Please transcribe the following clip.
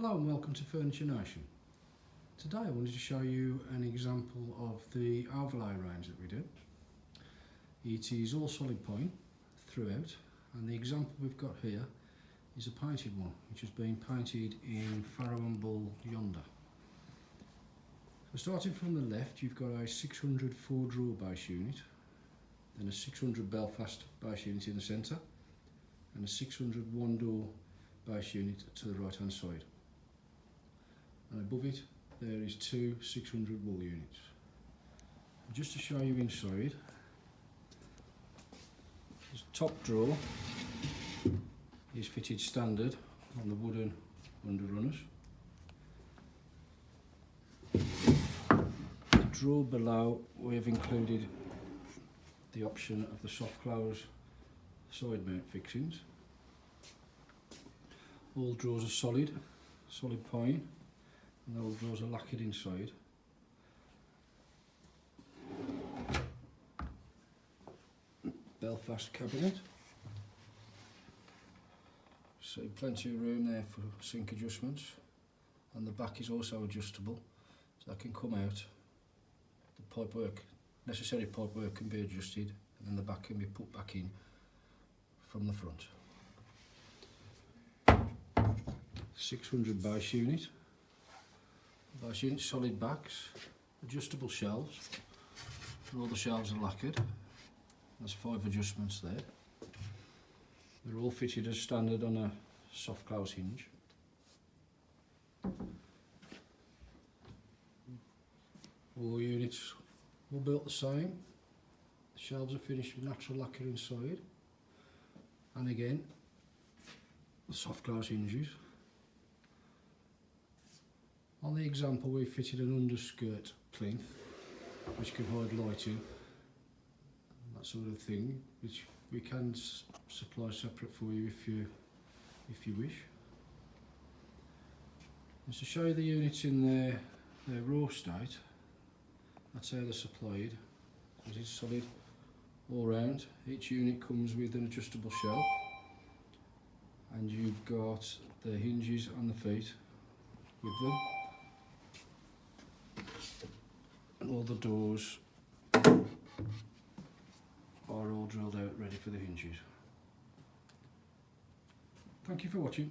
Hello and welcome to Furniture Nation. Today I wanted to show you an example of the overlay range that we do. It is all solid point throughout, and the example we've got here is a painted one which has been painted in Farrow and Bull yonder. So starting from the left, you've got a 600 4-drawer base unit, then a 600 Belfast base unit in the centre, and a 600 1-door base unit to the right hand side. And above it there is two 600 wall units. And just to show you inside, this top drawer is fitted standard on the wooden underrunners. The drawer below, we have included the option of the soft close side mount fixings. All drawers are solid pine, and all drawers are lacquered inside. Belfast cabinet, so plenty of room there for sink adjustments, and the back is also adjustable, so that can come out. The pipework, necessary pipework can be adjusted, and then the back can be put back in from the front. 600 base unit. Base unit, solid backs, adjustable shelves, and all the shelves are lacquered. There's 5 adjustments there. They're all fitted as standard on a soft close hinge. All units all built the same. The shelves are finished with natural lacquer inside, and again the soft close hinges. On the example, we fitted an underskirt plinth which can hide lighting, that sort of thing, which we can supply separate for you if you wish. Just to show you the units in their raw state, that's how they're supplied. It is solid all round. Each unit comes with an adjustable shelf, and you've got the hinges on the feet with them. And all the doors are all drilled out ready for the hinges. Thank you for watching.